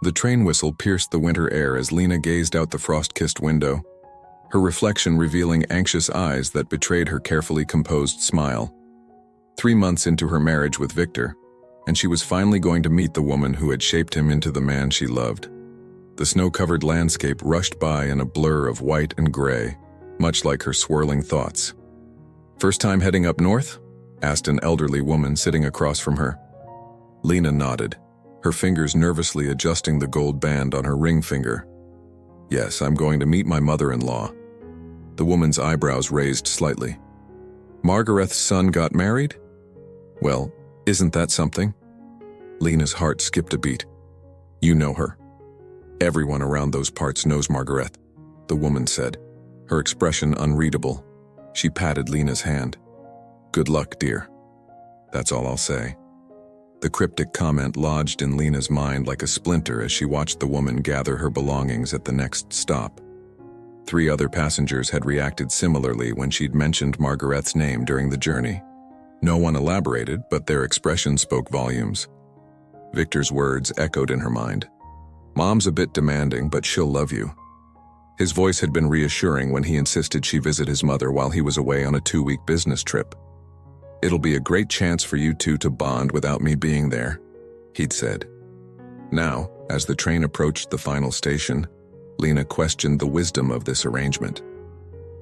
The train whistle pierced the winter air as Lena gazed out the frost-kissed window, her reflection revealing anxious eyes that betrayed her carefully composed smile. 3 months into her marriage with Victor, and she was finally going to meet the woman who had shaped him into the man she loved. The snow-covered landscape rushed by in a blur of white and gray, much like her swirling thoughts. "First time heading up north?" asked an elderly woman sitting across from her. Lena nodded, her fingers nervously adjusting the gold band on her ring finger. "Yes, I'm going to meet my mother-in-law." The woman's eyebrows raised slightly. "Margareth's son got married? Well, isn't that something?" Lena's heart skipped a beat. "You know her." "Everyone around those parts knows Margareth," the woman said, her expression unreadable. She patted Lena's hand. "Good luck, dear." That's all I'll say. The cryptic comment lodged in Lena's mind like a splinter as she watched the woman gather her belongings at the next stop. 3 other passengers had reacted similarly when she'd mentioned Margareth's name during the journey. No one elaborated, but their expression spoke volumes. Victor's words echoed in her mind. "Mom's a bit demanding, but she'll love you." His voice had been reassuring when he insisted she visit his mother while he was away on a 2-week business trip. "It'll be a great chance for you two to bond without me being there," he'd said. Now, as the train approached the final station, Lena questioned the wisdom of this arrangement.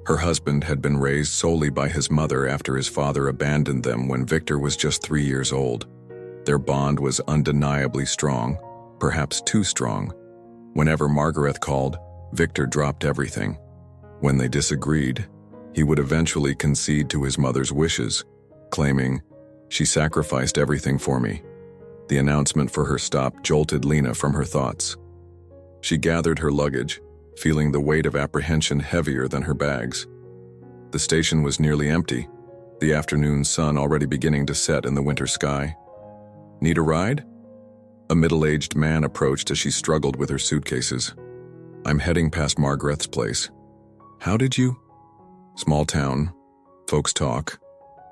Her husband had been raised solely by his mother after his father abandoned them when Victor was just 3 years old. Their bond was undeniably strong, perhaps too strong. Whenever Margareth called, Victor dropped everything. When they disagreed, he would eventually concede to his mother's wishes, claiming, "She sacrificed everything for me." The announcement for her stop jolted Lena from her thoughts. She gathered her luggage, feeling the weight of apprehension heavier than her bags. The station was nearly empty, the afternoon sun already beginning to set in the winter sky. "Need a ride?" A middle-aged man approached as she struggled with her suitcases. "I'm heading past Margareth's place." "How did you?" "Small town. Folks talk,"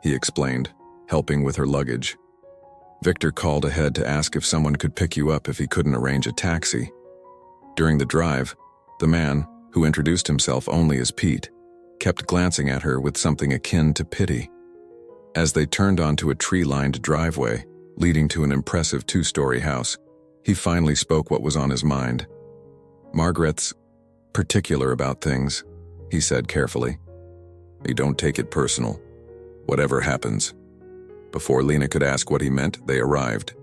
he explained, helping with her luggage. Victor called ahead to ask if someone could pick you up if he couldn't arrange a taxi. During the drive, the man, who introduced himself only as Pete, kept glancing at her with something akin to pity. As they turned onto a tree-lined driveway, leading to an impressive 2-story house, he finally spoke what was on his mind. "Margareth's particular about things," he said carefully. "You don't take it personal. Whatever happens." Before Lena could ask what he meant, they arrived.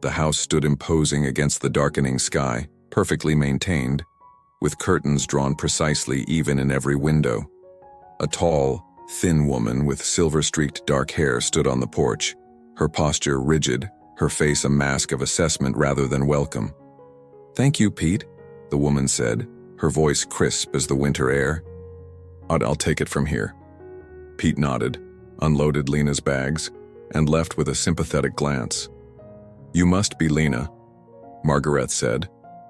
The house stood imposing against the darkening sky, perfectly maintained, with curtains drawn precisely even in every window. A tall, thin woman with silver-streaked dark hair stood on the porch, her posture rigid, her face a mask of assessment rather than welcome. "Thank you, Pete," the woman said, her voice crisp as the winter air. I'll take it from here." Pete nodded, unloaded Lena's bags, and left with a sympathetic glance. "You must be Lena," Margareth said,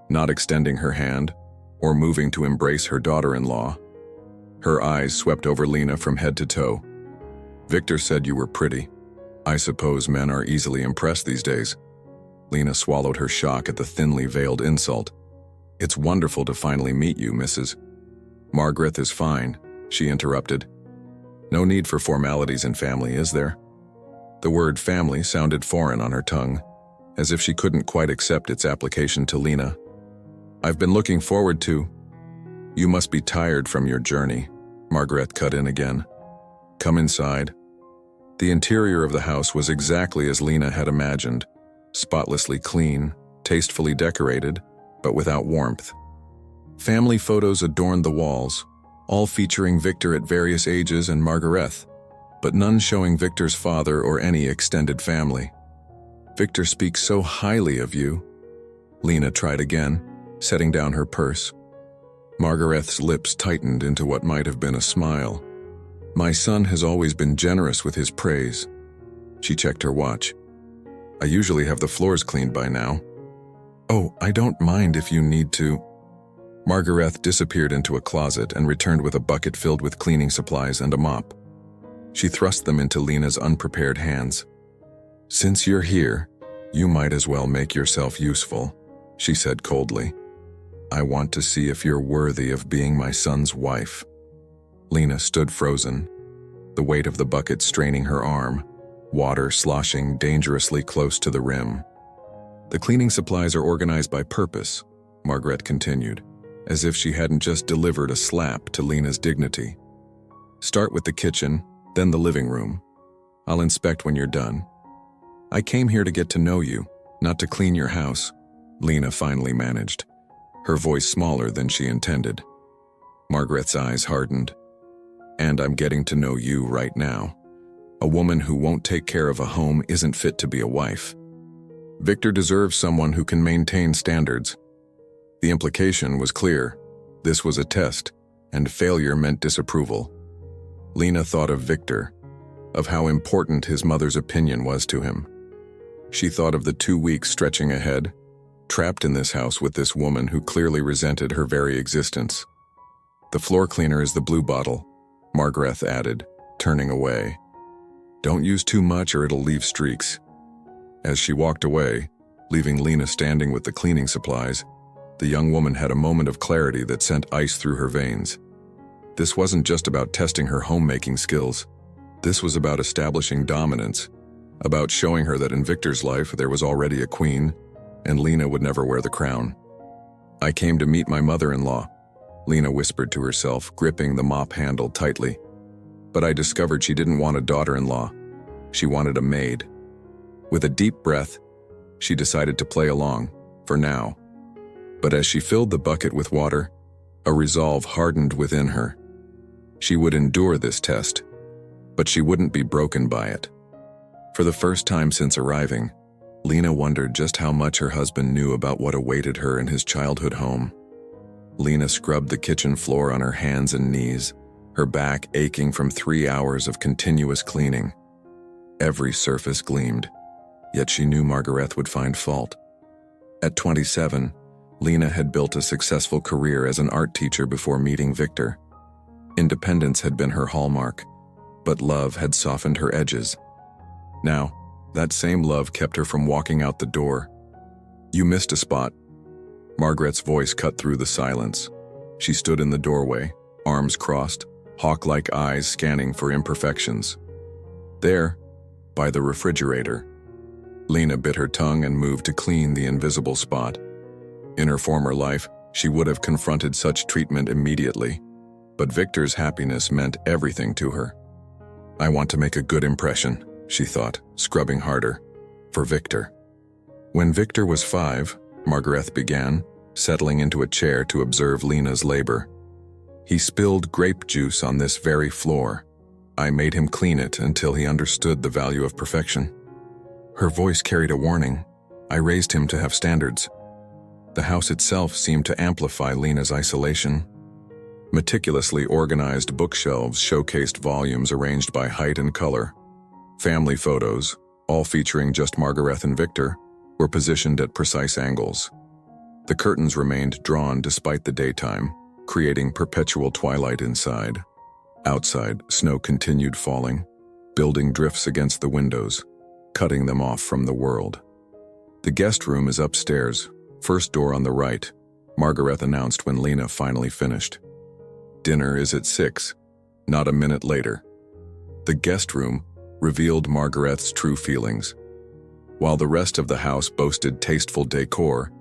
not extending her hand or moving to embrace her daughter-in-law. Her eyes swept over Lena from head to toe. "Victor said you were pretty. I suppose men are easily impressed these days." Lena swallowed her shock at the thinly veiled insult. "It's wonderful to finally meet you, Mrs. "Margareth is fine," she interrupted. "No need for formalities in family, is there?" The word family sounded foreign on her tongue, as if she couldn't quite accept its application to Lena. "I've been looking forward to—" "You must be tired from your journey," Margareth cut in again. "Come inside." The interior of the house was exactly as Lena had imagined, spotlessly clean, tastefully decorated, but without warmth. Family photos adorned the walls, all featuring Victor at various ages and Margareth, but none showing Victor's father or any extended family. "Victor speaks so highly of you." Lena tried again, setting down her purse. Margareth's lips tightened into what might have been a smile. "My son has always been generous with his praise." She checked her watch. "I usually have the floors cleaned by now." "Oh, I don't mind if you need to." Margareth disappeared into a closet and returned with a bucket filled with cleaning supplies and a mop. She thrust them into Lena's unprepared hands. "Since you're here, you might as well make yourself useful," she said coldly. "I want to see if you're worthy of being my son's wife." Lena stood frozen, the weight of the bucket straining her arm, water sloshing dangerously close to the rim. "The cleaning supplies are organized by purpose," Margareth continued, as if she hadn't just delivered a slap to Lena's dignity. "Start with the kitchen, then the living room. I'll inspect when you're done. I came here to get to know you, not to clean your house," Lena finally managed, her voice smaller than she intended. Margareth's eyes hardened. "And I'm getting to know you right now. A woman who won't take care of a home isn't fit to be a wife. Victor deserves someone who can maintain standards." The implication was clear. This was a test, and failure meant disapproval. Lena thought of Victor, of how important his mother's opinion was to him. She thought of the 2 weeks stretching ahead, trapped in this house with this woman who clearly resented her very existence. "The floor cleaner is the blue bottle," Margareth added, turning away. "Don't use too much or it'll leave streaks." As she walked away, leaving Lena standing with the cleaning supplies, the young woman had a moment of clarity that sent ice through her veins. This wasn't just about testing her homemaking skills. This was about establishing dominance, about showing her that in Victor's life there was already a queen, and Lena would never wear the crown. "I came to meet my mother-in-law," Lena whispered to herself, gripping the mop handle tightly. "But I discovered she didn't want a daughter-in-law. She wanted a maid." With a deep breath, she decided to play along, for now. But as she filled the bucket with water, a resolve hardened within her. She would endure this test, but she wouldn't be broken by it. For the first time since arriving, Lena wondered just how much her husband knew about what awaited her in his childhood home. Lena scrubbed the kitchen floor on her hands and knees, her back aching from 3 hours of continuous cleaning. Every surface gleamed, yet she knew Margareth would find fault. At 27, Lena had built a successful career as an art teacher before meeting Victor. Independence had been her hallmark, but love had softened her edges. Now, that same love kept her from walking out the door. "You missed a spot." Margareth's voice cut through the silence. She stood in the doorway, arms crossed, hawk-like eyes scanning for imperfections. "There, by the refrigerator." Lena bit her tongue and moved to clean the invisible spot. In her former life, she would have confronted such treatment immediately, but Victor's happiness meant everything to her. "I want to make a good impression," she thought, scrubbing harder. "For Victor." When Victor was 5, Margareth began, settling into a chair to observe Lena's labor. "He spilled grape juice on this very floor. I made him clean it until he understood the value of perfection." Her voice carried a warning. "I raised him to have standards." The house itself seemed to amplify Lena's isolation. Meticulously organized bookshelves showcased volumes arranged by height and color. Family photos, all featuring just Margareth and Victor, were positioned at precise angles. The curtains remained drawn despite the daytime, creating perpetual twilight inside. Outside, snow continued falling, building drifts against the windows, cutting them off from the world. "The guest room is upstairs, first door on the right," Margareth announced when Lena finally finished. "Dinner is at 6, not a minute later." The guest room revealed Margareth's true feelings. While the rest of the house boasted tasteful decor,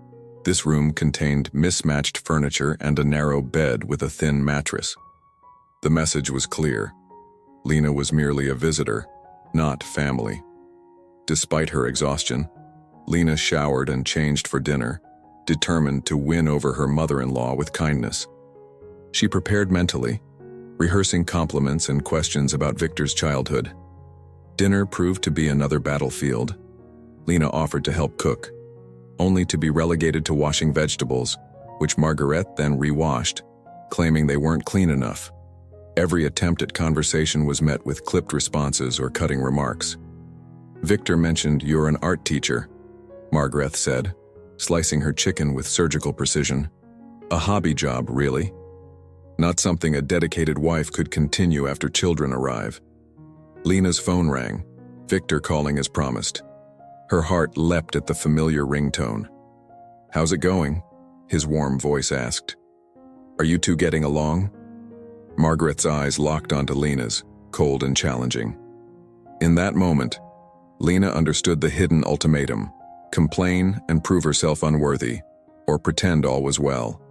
this room contained mismatched furniture and a narrow bed with a thin mattress. The message was clear. Lena was merely a visitor, not family. Despite her exhaustion, Lena showered and changed for dinner, determined to win over her mother-in-law with kindness. She prepared mentally, rehearsing compliments and questions about Victor's childhood. Dinner proved to be another battlefield. Lena offered to help cook, only to be relegated to washing vegetables, which Margareth then re-washed, claiming they weren't clean enough. Every attempt at conversation was met with clipped responses or cutting remarks. "Victor mentioned you're an art teacher," Margareth said, slicing her chicken with surgical precision. "A hobby job, really? Not something a dedicated wife could continue after children arrive." Lena's phone rang, Victor calling as promised. Her heart leapt at the familiar ringtone. "How's it going?" his warm voice asked. "Are you two getting along?" Margareth's eyes locked onto Lena's, cold and challenging. In that moment, Lena understood the hidden ultimatum: complain and prove herself unworthy, or pretend all was well.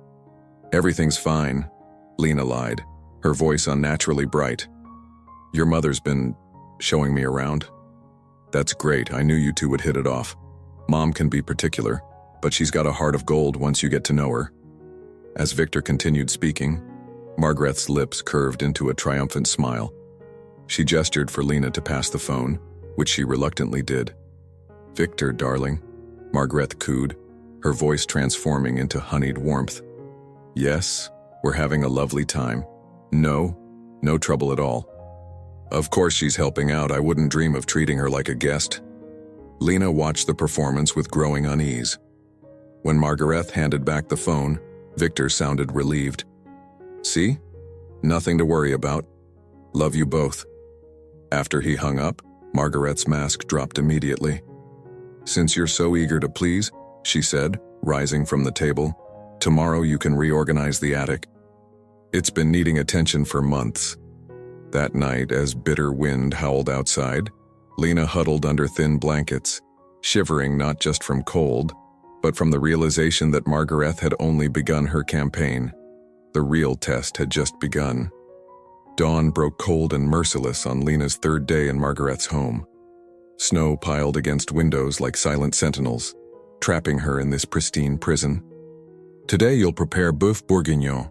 "Everything's fine," Lena lied, her voice unnaturally bright. "Your mother's been showing me around." "That's great, I knew you two would hit it off. Mom can be particular, but she's got a heart of gold once you get to know her." As Victor continued speaking, Margareth's lips curved into a triumphant smile. She gestured for Lena to pass the phone, which she reluctantly did. "Victor, darling," Margareth cooed, her voice transforming into honeyed warmth. "Yes, we're having a lovely time. No trouble at all. Of course she's helping out, I wouldn't dream of treating her like a guest." Lena watched the performance with growing unease. When Margareth handed back the phone, Victor sounded relieved. "See? Nothing to worry about. Love you both." After he hung up, Margareth's mask dropped immediately. "Since you're so eager to please," she said, rising from the table, "tomorrow you can reorganize the attic. It's been needing attention for months." That night, as bitter wind howled outside, Lena huddled under thin blankets, shivering not just from cold, but from the realization that Margareth had only begun her campaign. The real test had just begun. Dawn broke cold and merciless on Lena's third day in Margareth's home. Snow piled against windows like silent sentinels, trapping her in this pristine prison. "Today you'll prepare boeuf bourguignon,"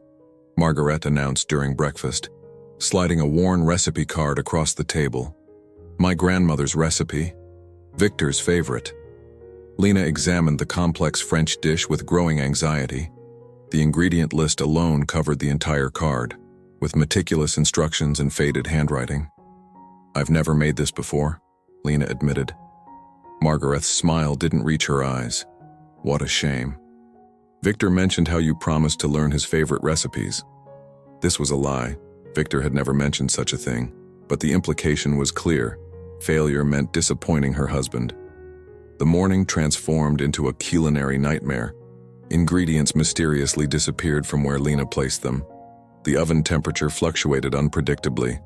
Margareth announced during breakfast, sliding a worn recipe card across the table. "My grandmother's recipe, Victor's favorite." Lena examined the complex French dish with growing anxiety. The ingredient list alone covered the entire card, with meticulous instructions in faded handwriting. "I've never made this before," Lena admitted. Margareth's smile didn't reach her eyes. "What a shame. Victor mentioned how you promised to learn his favorite recipes." This was a lie. Victor had never mentioned such a thing, but the implication was clear. Failure meant disappointing her husband. The morning transformed into a culinary nightmare. Ingredients mysteriously disappeared from where Lena placed them. The oven temperature fluctuated unpredictably.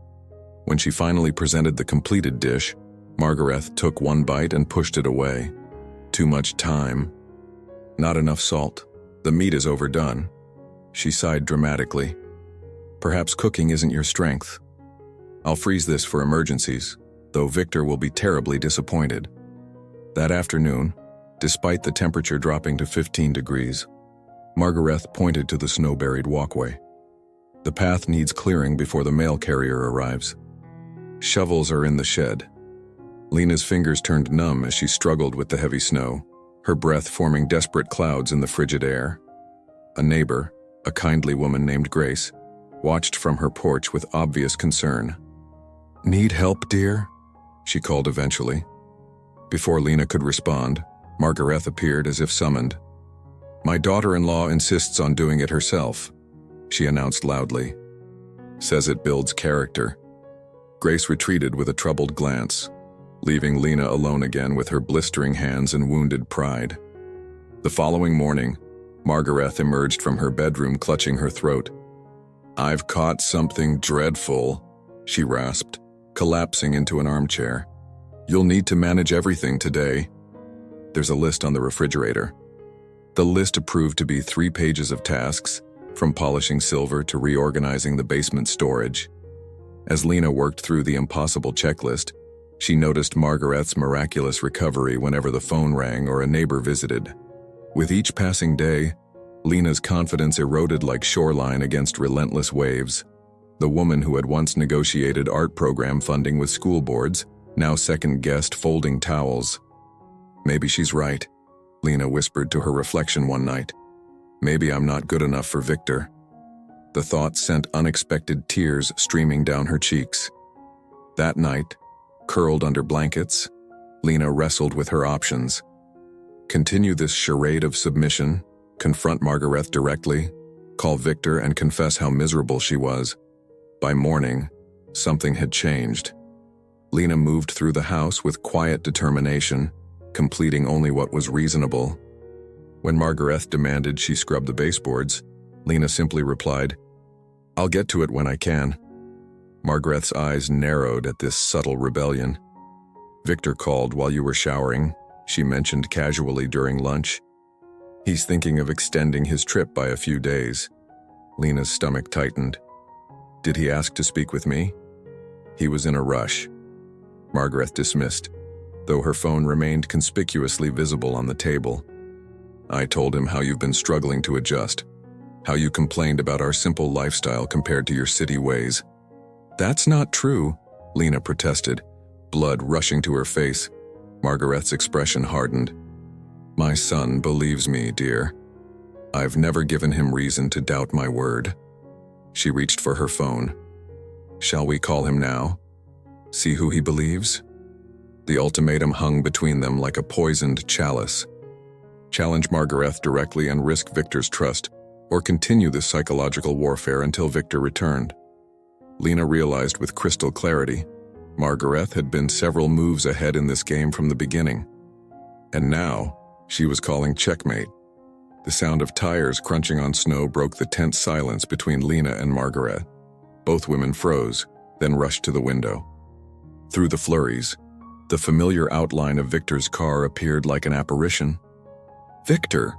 When she finally presented the completed dish, Margareth took one bite and pushed it away. "Too much time. Not enough salt. The meat is overdone." She sighed dramatically. "Perhaps cooking isn't your strength. I'll freeze this for emergencies, though Victor will be terribly disappointed." That afternoon, despite the temperature dropping to 15 degrees, Margareth pointed to the snow-buried walkway. "The path needs clearing before the mail carrier arrives. Shovels are in the shed." Lena's fingers turned numb as she struggled with the heavy snow, her breath forming desperate clouds in the frigid air. A neighbor, a kindly woman named Grace, watched from her porch with obvious concern. "Need help, dear?" she called eventually. Before Lena could respond, Margareth appeared as if summoned. "My daughter-in-law insists on doing it herself," she announced loudly. "Says it builds character." Grace retreated with a troubled glance, leaving Lena alone again with her blistering hands and wounded pride. The following morning, Margareth emerged from her bedroom clutching her throat. "I've caught something dreadful," she rasped, collapsing into an armchair. "You'll need to manage everything today." There's a list on the refrigerator. The list proved to be 3 pages of tasks, from polishing silver to reorganizing the basement storage. As Lena worked through the impossible checklist, she noticed Margareth's miraculous recovery whenever the phone rang or a neighbor visited. With each passing day, Lena's confidence eroded like shoreline against relentless waves. The woman who had once negotiated art program funding with school boards now second-guessed folding towels. "Maybe she's right," Lena whispered to her reflection one night. "Maybe I'm not good enough for Victor." The thought sent unexpected tears streaming down her cheeks. That night, curled under blankets, Lena wrestled with her options. Continue this charade of submission, confront Margareth directly, call Victor and confess how miserable she was. By morning, something had changed. Lena moved through the house with quiet determination, completing only what was reasonable. When Margareth demanded she scrub the baseboards, Lena simply replied, "I'll get to it when I can." Margareth's eyes narrowed at this subtle rebellion. "Victor called while you were showering," she mentioned casually during lunch. "He's thinking of extending his trip by a few days." Lena's stomach tightened. "Did he ask to speak with me?" "He was in a rush." Margareth dismissed, though her phone remained conspicuously visible on the table. "I told him how you've been struggling to adjust, how you complained about our simple lifestyle compared to your city ways." "That's not true," Lena protested, blood rushing to her face. Margareth's expression hardened. "My son believes me, dear. I've never given him reason to doubt my word." She reached for her phone. "Shall we call him now? See who he believes?" The ultimatum hung between them like a poisoned chalice. Challenge Margareth directly and risk Victor's trust, or continue this psychological warfare until Victor returned. Lena realized with crystal clarity, Margareth had been several moves ahead in this game from the beginning. And now, she was calling checkmate. The sound of tires crunching on snow broke the tense silence between Lena and Margareth. Both women froze, then rushed to the window. Through the flurries, the familiar outline of Victor's car appeared like an apparition. "Victor!"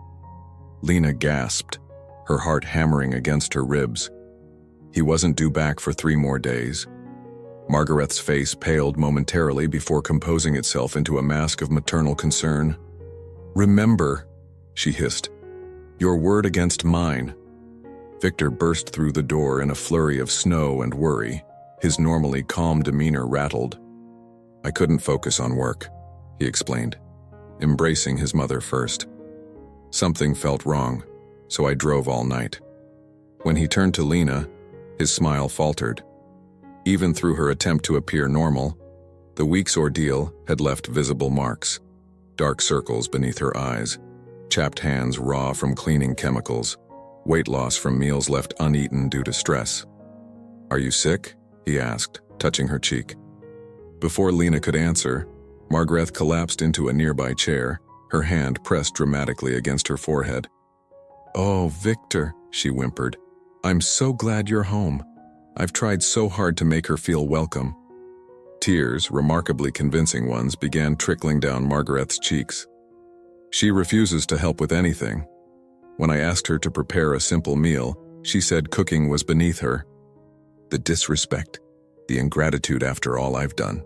Lena gasped, her heart hammering against her ribs. He wasn't due back for 3 more days. Margareth's face paled momentarily before composing itself into a mask of maternal concern. "Remember," she hissed, "your word against mine." Victor burst through the door in a flurry of snow and worry, his normally calm demeanor rattled. "I couldn't focus on work," he explained, embracing his mother first. "Something felt wrong, so I drove all night." When he turned to Lena, his smile faltered. Even through her attempt to appear normal, the week's ordeal had left visible marks. Dark circles beneath her eyes, chapped hands raw from cleaning chemicals, weight loss from meals left uneaten due to stress. "Are you sick?" he asked, touching her cheek. Before Lena could answer, Margareth collapsed into a nearby chair, her hand pressed dramatically against her forehead. "Oh, Victor," she whimpered. "I'm so glad you're home. I've tried so hard to make her feel welcome." Tears, remarkably convincing ones, began trickling down Margareth's cheeks. "She refuses to help with anything. When I asked her to prepare a simple meal, she said cooking was beneath her. The disrespect, the ingratitude after all I've done."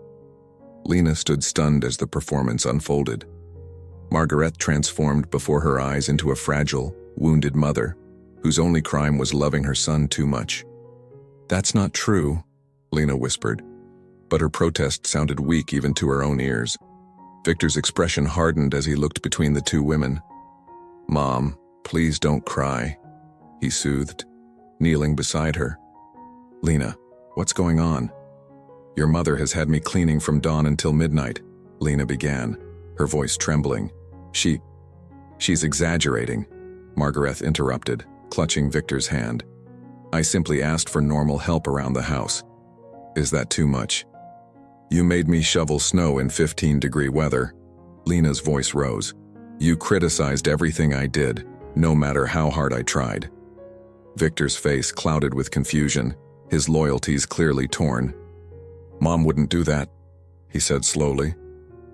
Lena stood stunned as the performance unfolded. Margareth transformed before her eyes into a fragile, wounded mother, whose only crime was loving her son too much. "That's not true," Lena whispered, but her protest sounded weak even to her own ears. Victor's expression hardened as he looked between the two women. "Mom, please don't cry," he soothed, kneeling beside her. "Lena, what's going on?" "Your mother has had me cleaning from dawn until midnight," Lena began, her voice trembling. She's exaggerating," Margareth interrupted, clutching Victor's hand. "I simply asked for normal help around the house. Is that too much?" "You made me shovel snow in 15-degree weather." Lena's voice rose. "You criticized everything I did, no matter how hard I tried." Victor's face clouded with confusion, his loyalties clearly torn. "Mom wouldn't do that," he said slowly,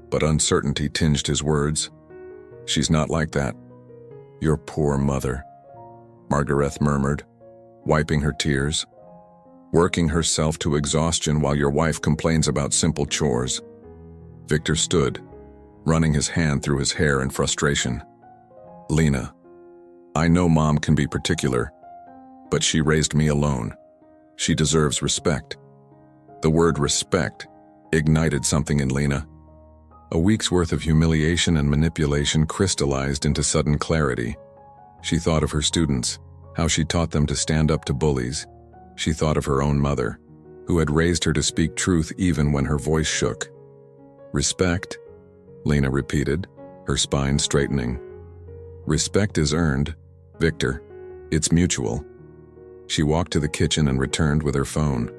but uncertainty tinged his words. "She's not like that." "Your poor mother," Margareth murmured, wiping her tears. "Working herself to exhaustion while your wife complains about simple chores." Victor stood, running his hand through his hair in frustration. "Lena, I know Mom can be particular, but she raised me alone. She deserves respect." The word respect ignited something in Lena. A week's worth of humiliation and manipulation crystallized into sudden clarity. She thought of her students, how she taught them to stand up to bullies. She thought of her own mother, who had raised her to speak truth even when her voice shook. "Respect," Lena repeated, her spine straightening. "Respect is earned, Victor. It's mutual." She walked to the kitchen and returned with her phone.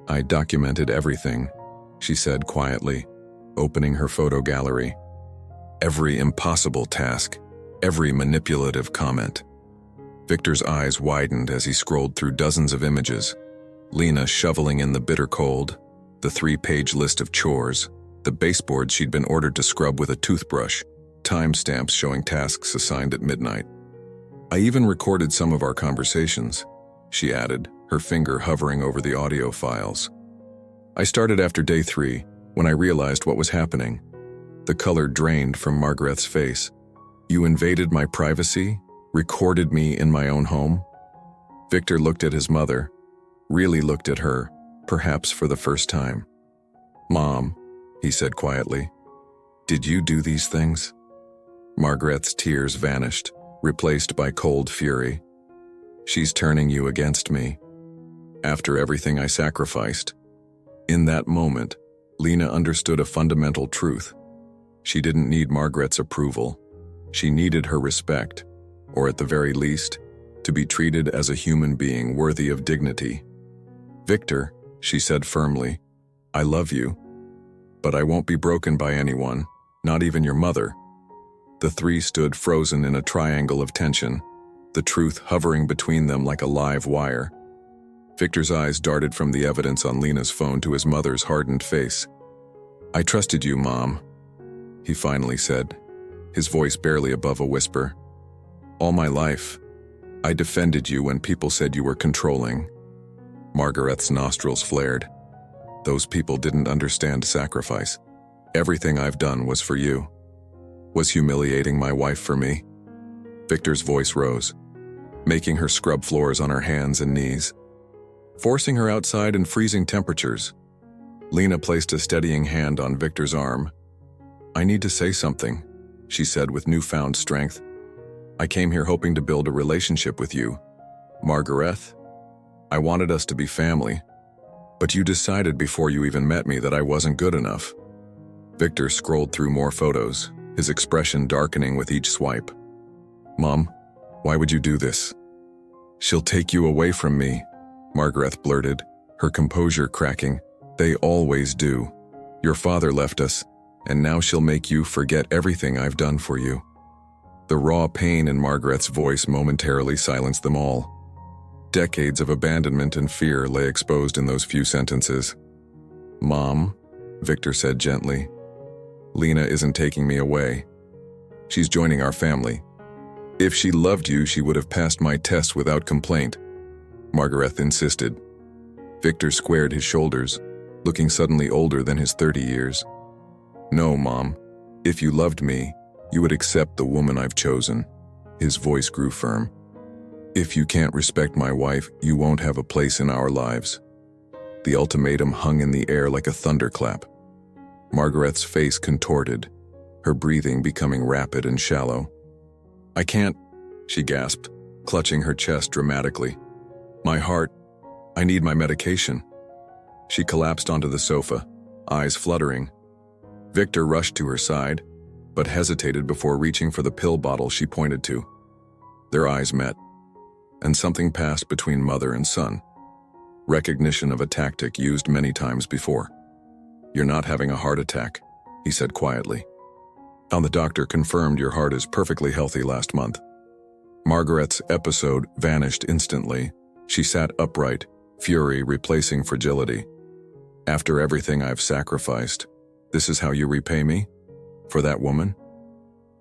"I documented everything," she said quietly, opening her photo gallery. "Every impossible task, every manipulative comment. Victor's eyes widened as he scrolled through dozens of images. Lena shoveling in the bitter cold, the 3-page list of chores, the baseboard she'd been ordered to scrub with a toothbrush, timestamps showing tasks assigned at midnight. "I even recorded some of our conversations," she added, her finger hovering over the audio files. "I started after day 3, when I realized what was happening." The color drained from Margareth's face. "You invaded my privacy? Recorded me in my own home?" Victor looked at his mother, really looked at her, perhaps for the first time. "Mom," he said quietly, "did you do these things?" Margareth's tears vanished, replaced by cold fury. "She's turning you against me. After everything I sacrificed." In that moment, Lena understood a fundamental truth. She didn't need Margareth's approval. She needed her respect, or at the very least, to be treated as a human being worthy of dignity. "Victor," she said firmly, "I love you. But I won't be broken by anyone, not even your mother." The three stood frozen in a triangle of tension, the truth hovering between them like a live wire. Victor's eyes darted from the evidence on Lena's phone to his mother's hardened face. "I trusted you, Mom," he finally said, his voice barely above a whisper. "All my life, I defended you when people said you were controlling." Margareth's nostrils flared. "Those people didn't understand sacrifice. Everything I've done was for you. Was humiliating my wife for me?" Victor's voice rose, making her scrub floors on her hands and knees, forcing her outside in freezing temperatures. Lena placed a steadying hand on Victor's arm. "I need to say something," she said with newfound strength. "I came here hoping to build a relationship with you, Margareth. I wanted us to be family, but you decided before you even met me that I wasn't good enough." Victor scrolled through more photos, his expression darkening with each swipe. "Mom, why would you do this?" "She'll take you away from me," Margareth blurted, her composure cracking. "They always do. Your father left us, and now she'll make you forget everything I've done for you." The raw pain in Margareth's voice momentarily silenced them all. Decades of abandonment and fear lay exposed in those few sentences. "Mom," Victor said gently, "Lena isn't taking me away. She's joining our family. If she loved you, she would have passed my test without complaint," Margareth insisted. Victor squared his shoulders, looking suddenly older than his 30 years. "No, Mom. If you loved me, you would accept the woman I've chosen." His voice grew firm. "If you can't respect my wife, you won't have a place in our lives." The ultimatum hung in the air like a thunderclap. Margareth's face contorted, her breathing becoming rapid and shallow. "I can't," she gasped, clutching her chest dramatically. "My heart, I need my medication." She collapsed onto the sofa, eyes fluttering. Victor rushed to her side, but hesitated before reaching for the pill bottle she pointed to. Their eyes met, and something passed between mother and son. Recognition of a tactic used many times before. "You're not having a heart attack," he said quietly. "And the doctor confirmed your heart is perfectly healthy last month." Margareth's episode vanished instantly. She sat upright, fury replacing fragility. "After everything I've sacrificed, this is how you repay me? For that woman?"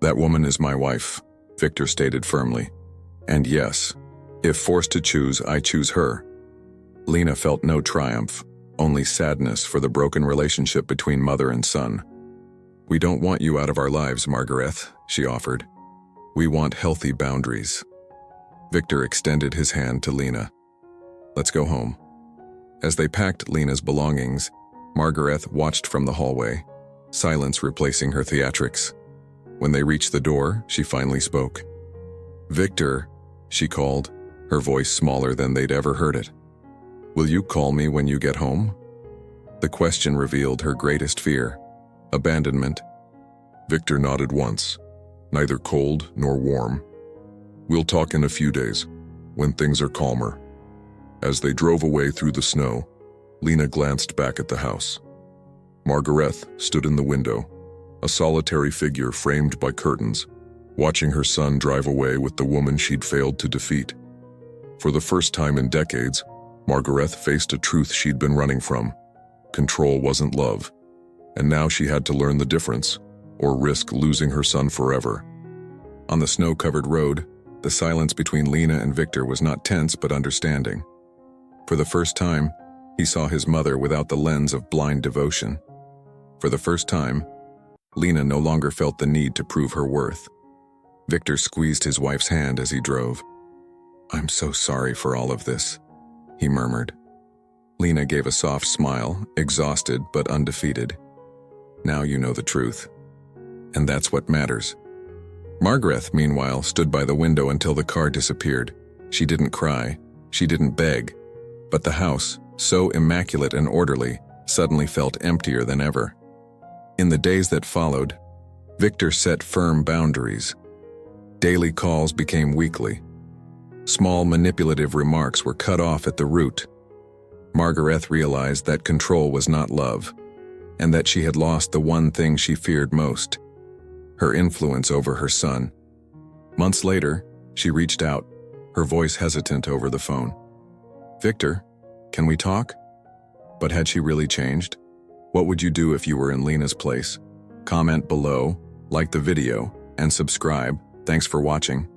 "That woman is my wife," Victor stated firmly. "And yes, if forced to choose, I choose her." Lena felt no triumph, only sadness for the broken relationship between mother and son. "We don't want you out of our lives, Margareth," she offered. "We want healthy boundaries." Victor extended his hand to Lena. "Let's go home." As they packed Lena's belongings, Margareth watched from the hallway, silence replacing her theatrics. When they reached the door, she finally spoke. "Victor," she called, her voice smaller than they'd ever heard it. "Will you call me when you get home?" The question revealed her greatest fear, abandonment. Victor nodded once, neither cold nor warm. "We'll talk in a few days, when things are calmer." As they drove away through the snow, Lena glanced back at the house. Margareth stood in the window, a solitary figure framed by curtains, watching her son drive away with the woman she'd failed to defeat. For the first time in decades, Margareth faced a truth she'd been running from. Control wasn't love, and now she had to learn the difference, or risk losing her son forever. On the snow-covered road, the silence between Lena and Victor was not tense but understanding. For the first time, he saw his mother without the lens of blind devotion. For the first time, Lena no longer felt the need to prove her worth. Victor squeezed his wife's hand as he drove. "I'm so sorry for all of this," he murmured. Lena gave a soft smile, exhausted but undefeated. "Now you know the truth. And that's what matters." Margareth, meanwhile, stood by the window until the car disappeared. She didn't cry, she didn't beg, but the house, so immaculate and orderly, suddenly felt emptier than ever. In the days that followed, Victor set firm boundaries. Daily calls became weekly. Small manipulative remarks were cut off at the root. Margareth realized that control was not love, and that she had lost the one thing she feared most: her influence over her son. Months later, she reached out, her voice hesitant over the phone. "Victor, can we talk?" But had she really changed? What would you do if you were in Lena's place? Comment below, like the video, and subscribe. Thanks for watching.